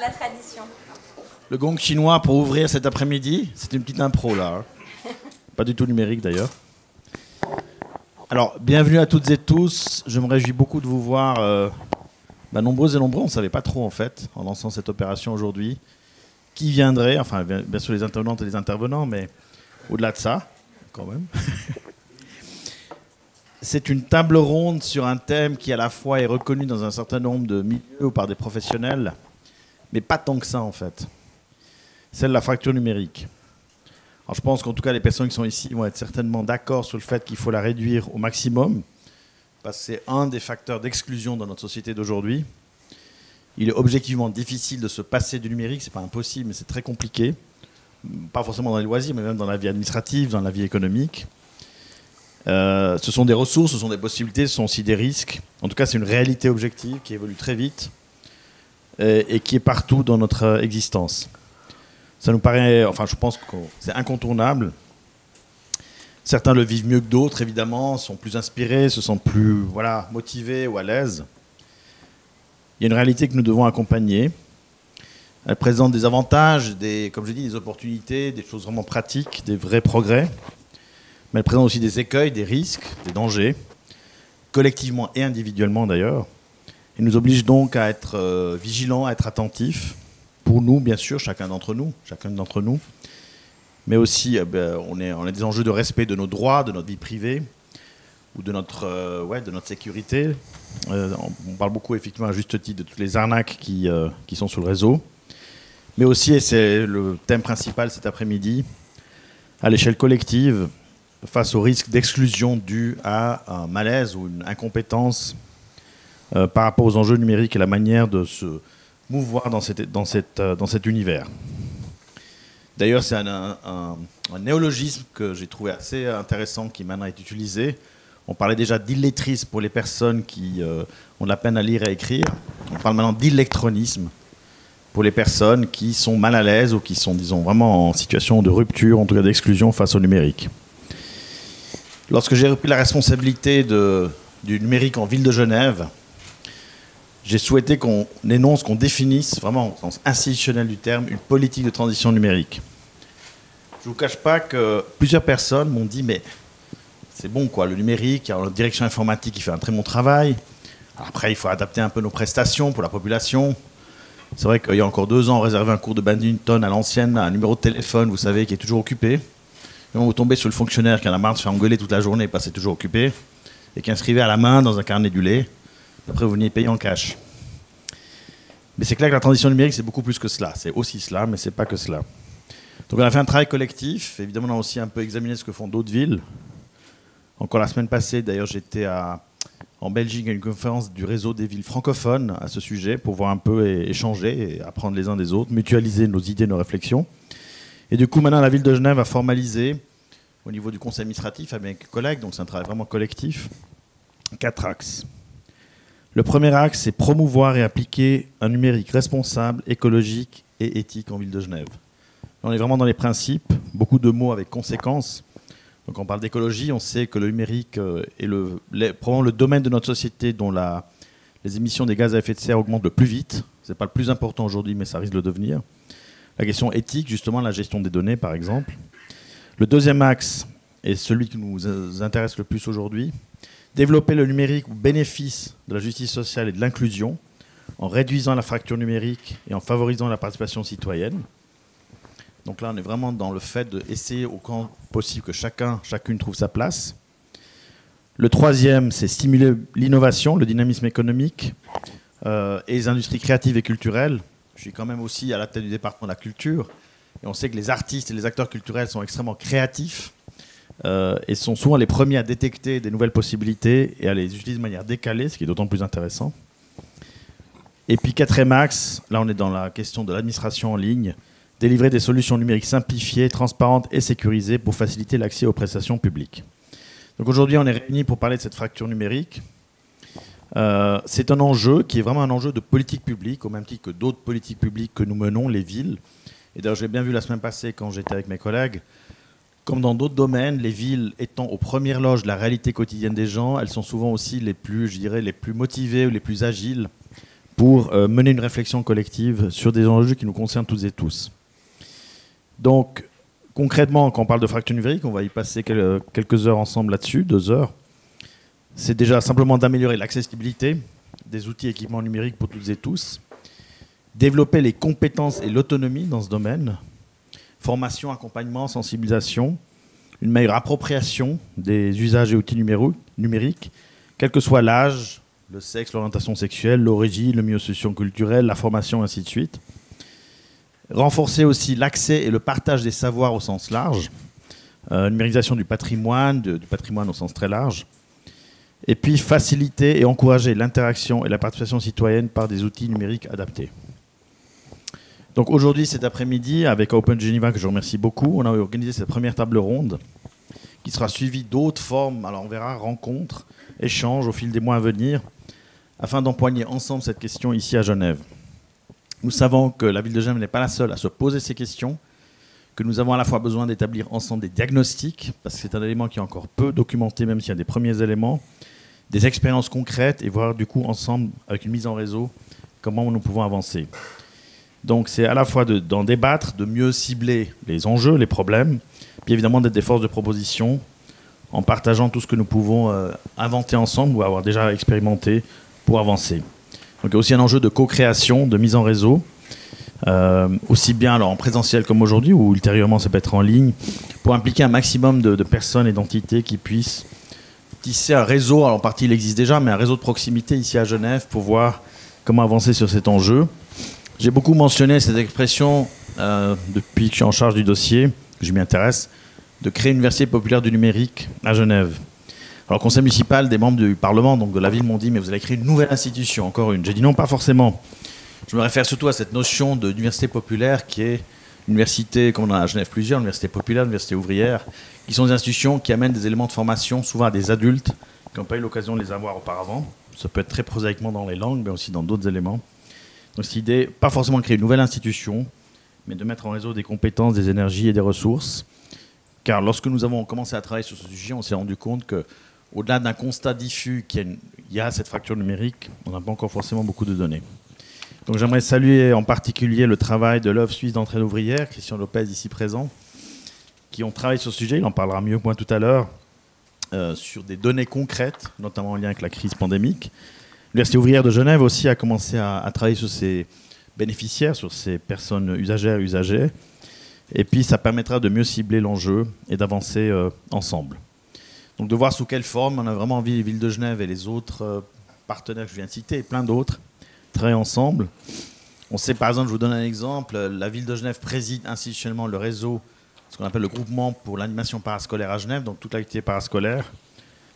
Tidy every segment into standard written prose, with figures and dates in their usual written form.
la tradition. Le gong chinois pour ouvrir cet après-midi, c'est une petite impro là. Pas du tout numérique d'ailleurs. Alors, bienvenue à toutes et tous. Je me réjouis beaucoup de vous voir nombreux et nombreux. On ne savait pas trop en fait, en lançant cette opération aujourd'hui, qui viendrait, enfin bien sûr les intervenantes et les intervenants, mais au-delà de ça, quand même. C'est une table ronde sur un thème qui à la fois est reconnu dans un certain nombre de milieux ou par des professionnels, mais pas tant que ça en fait. Celle de la fracture numérique. Alors je pense qu'en tout cas les personnes qui sont ici vont être certainement d'accord sur le fait qu'il faut la réduire au maximum, parce que c'est un des facteurs d'exclusion dans notre société d'aujourd'hui. Il est objectivement difficile de se passer du numérique, c'est pas impossible, mais c'est très compliqué. Pas forcément dans les loisirs, mais même dans la vie administrative, dans la vie économique. Ce sont des ressources, ce sont des possibilités, ce sont aussi des risques. En tout cas, c'est une réalité objective qui évolue très vite et qui est partout dans notre existence. Ça nous paraît, enfin, je pense que c'est incontournable. Certains le vivent mieux que d'autres, évidemment, sont plus inspirés, se sentent plus motivés ou à l'aise. Il y a une réalité que nous devons accompagner. Elle présente des avantages, comme je dis, des opportunités, des choses vraiment pratiques, des vrais progrès. Mais elle présente aussi des écueils, des risques, des dangers, collectivement et individuellement d'ailleurs. Elle nous oblige donc à être vigilants, à être attentifs, pour nous, bien sûr, chacune d'entre nous. Mais aussi, on a des enjeux de respect de nos droits, de notre vie privée, ou de notre sécurité. On parle beaucoup, effectivement, à juste titre, de toutes les arnaques qui sont sur le réseau. Mais aussi, et c'est le thème principal cet après-midi, à l'échelle collective, face au risque d'exclusion dû à un malaise ou une incompétence par rapport aux enjeux numériques et la manière de se mouvoir dans cet univers. D'ailleurs, c'est un néologisme que j'ai trouvé assez intéressant qui maintenant est utilisé. On parlait déjà d'illettrisme pour les personnes qui ont de la peine à lire et à écrire. On parle maintenant d'électronisme pour les personnes qui sont mal à l'aise ou qui sont, disons, vraiment en situation de rupture, en tout cas d'exclusion face au numérique. Lorsque j'ai repris la responsabilité du numérique en ville de Genève, j'ai souhaité qu'on énonce, qu'on définisse, vraiment au sens institutionnel du terme, une politique de transition numérique. Je ne vous cache pas que plusieurs personnes m'ont dit « mais c'est bon quoi, le numérique, alors, la direction informatique qui fait un très bon travail. Après, il faut adapter un peu nos prestations pour la population. » C'est vrai qu'il y a encore 2 ans, on réservait un cours de badminton à l'ancienne, un numéro de téléphone, vous savez, qui est toujours occupé. Et vous tombez sur le fonctionnaire qui en a marre de se faire engueuler toute la journée parce que c'est toujours occupé, et qui inscrivait à la main dans un carnet du lait. Après, vous venez payer en cash. Mais c'est clair que la transition numérique, c'est beaucoup plus que cela. C'est aussi cela, mais c'est pas que cela. Donc on a fait un travail collectif. Évidemment, on a aussi un peu examiné ce que font d'autres villes. Encore la semaine passée, d'ailleurs, j'étais en Belgique à une conférence du réseau des villes francophones à ce sujet pour voir un peu et échanger et apprendre les uns des autres, mutualiser nos idées, nos réflexions. Et du coup, maintenant, la ville de Genève a formalisé, au niveau du conseil administratif, avec mes collègues, donc c'est un travail vraiment collectif, 4 axes. Le premier axe, c'est promouvoir et appliquer un numérique responsable, écologique et éthique en ville de Genève. On est vraiment dans les principes, beaucoup de mots avec conséquences. Donc quand on parle d'écologie, on sait que le numérique est probablement le domaine de notre société dont les émissions des gaz à effet de serre augmentent le plus vite. Ce n'est pas le plus important aujourd'hui, mais ça risque de le devenir. La question éthique, justement, la gestion des données, par exemple. Le deuxième axe est celui qui nous intéresse le plus aujourd'hui. Développer le numérique au bénéfice de la justice sociale et de l'inclusion, en réduisant la fracture numérique et en favorisant la participation citoyenne. Donc là, on est vraiment dans le fait d'essayer au camp possible que chacune trouve sa place. Le troisième, c'est stimuler l'innovation, le dynamisme économique et les industries créatives et culturelles. Je suis quand même aussi à la tête du département de la culture. Et on sait que les artistes et les acteurs culturels sont extrêmement créatifs et sont souvent les premiers à détecter des nouvelles possibilités et à les utiliser de manière décalée, ce qui est d'autant plus intéressant. Et puis quatrième axe, là on est dans la question de l'administration en ligne, délivrer des solutions numériques simplifiées, transparentes et sécurisées pour faciliter l'accès aux prestations publiques. Donc aujourd'hui on est réunis pour parler de cette fracture numérique. C'est un enjeu qui est vraiment un enjeu de politique publique, au même titre que d'autres politiques publiques que nous menons, les villes. Et d'ailleurs, j'ai bien vu la semaine passée, quand j'étais avec mes collègues, comme dans d'autres domaines, les villes étant aux premières loges de la réalité quotidienne des gens, elles sont souvent aussi les plus, je dirais, les plus motivées ou les plus agiles pour mener une réflexion collective sur des enjeux qui nous concernent toutes et tous. Donc, concrètement, quand on parle de fracture numérique, on va y passer quelques heures ensemble là-dessus, 2 heures. C'est déjà simplement d'améliorer l'accessibilité des outils et équipements numériques pour toutes et tous, développer les compétences et l'autonomie dans ce domaine, formation, accompagnement, sensibilisation, une meilleure appropriation des usages et outils numériques, quel que soit l'âge, le sexe, l'orientation sexuelle, l'origine, le milieu socio-culturel, la formation, ainsi de suite. Renforcer aussi l'accès et le partage des savoirs au sens large, numérisation du patrimoine au sens très large, et puis faciliter et encourager l'interaction et la participation citoyenne par des outils numériques adaptés. Donc aujourd'hui, cet après-midi, avec Open Geneva, que je remercie beaucoup, on a organisé cette première table ronde qui sera suivie d'autres formes, alors on verra, rencontres, échanges au fil des mois à venir, afin d'empoigner ensemble cette question ici à Genève. Nous savons que la ville de Genève n'est pas la seule à se poser ces questions, que nous avons à la fois besoin d'établir ensemble des diagnostics, parce que c'est un élément qui est encore peu documenté, même s'il y a des premiers éléments, des expériences concrètes, et voir du coup ensemble, avec une mise en réseau, comment nous pouvons avancer. Donc c'est à la fois d'en débattre, de mieux cibler les enjeux, les problèmes, puis évidemment d'être des forces de proposition, en partageant tout ce que nous pouvons inventer ensemble ou avoir déjà expérimenté pour avancer. Donc il y a aussi un enjeu de co-création, de mise en réseau, aussi bien alors en présentiel comme aujourd'hui, ou ultérieurement ça peut être en ligne, pour impliquer un maximum de personnes et d'entités qui puissent tisser un réseau, alors en partie il existe déjà, mais un réseau de proximité ici à Genève pour voir comment avancer sur cet enjeu. J'ai beaucoup mentionné cette expression depuis que je suis en charge du dossier, que je m'y intéresse, de créer une université populaire du numérique à Genève. Alors, le conseil municipal, des membres du Parlement, donc de la ville, m'ont dit « mais vous allez créer une nouvelle institution, encore une ». J'ai dit non, pas forcément. Je me réfère surtout à cette notion d'université populaire qui est une université, comme on en a à Genève plusieurs, université populaire, université ouvrière, qui sont des institutions qui amènent des éléments de formation souvent à des adultes qui n'ont pas eu l'occasion de les avoir auparavant. Ça peut être très prosaïquement dans les langues, mais aussi dans d'autres éléments. Donc cette idée, pas forcément de créer une nouvelle institution, mais de mettre en réseau des compétences, des énergies et des ressources. Car lorsque nous avons commencé à travailler sur ce sujet, on s'est rendu compte qu'au-delà d'un constat diffus qu'il y a cette fracture numérique, on n'a pas encore forcément beaucoup de données. Donc j'aimerais saluer en particulier le travail de l'œuvre suisse d'entraide ouvrière, Christian Lopez ici présent, qui ont travaillé sur ce sujet, il en parlera mieux que moi tout à l'heure, sur des données concrètes, notamment en lien avec la crise pandémique. L'Université ouvrière de Genève aussi a commencé à travailler sur ces bénéficiaires, sur ces personnes usagères, usagers. Et puis ça permettra de mieux cibler l'enjeu et d'avancer ensemble. Donc de voir sous quelle forme, on a vraiment envie, les villes de Genève et les autres partenaires que je viens de citer, et plein d'autres, travailler ensemble. On sait par exemple, je vous donne un exemple, la ville de Genève préside institutionnellement le réseau, ce qu'on appelle le groupement pour l'animation parascolaire à Genève, donc toute l'activité parascolaire.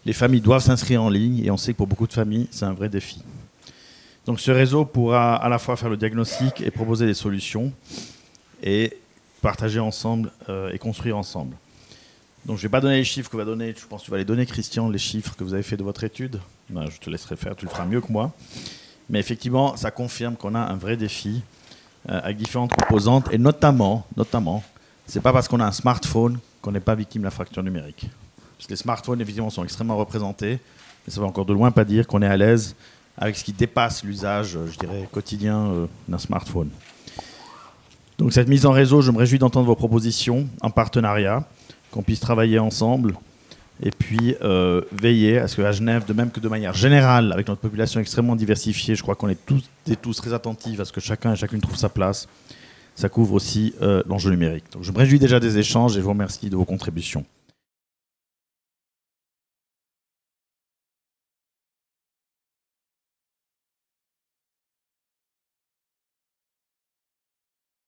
Les familles doivent s'inscrire en ligne et on sait que pour beaucoup de familles, c'est un vrai défi. Donc ce réseau pourra à la fois faire le diagnostic et proposer des solutions et partager ensemble et construire ensemble. Donc je ne vais pas donner les chiffres que va donner, je pense que tu vas les donner Christian, les chiffres que vous avez fait de votre étude. Ben, je te laisserai faire, tu le feras mieux que moi. Mais effectivement, ça confirme qu'on a un vrai défi avec différentes composantes et notamment, c'est pas parce qu'on a un smartphone qu'on n'est pas victime de la fracture numérique. Parce que les smartphones, évidemment, sont extrêmement représentés, mais ça ne veut encore de loin pas dire qu'on est à l'aise avec ce qui dépasse l'usage, je dirais, quotidien d'un smartphone. Donc cette mise en réseau, je me réjouis d'entendre vos propositions en partenariat, qu'on puisse travailler ensemble et puis veiller à ce qu'à Genève, de même que de manière générale, avec notre population extrêmement diversifiée, je crois qu'on est tous très attentifs à ce que chacun et chacune trouve sa place. Ça couvre aussi l'enjeu numérique. Donc je me réjouis déjà des échanges et vous remercie de vos contributions.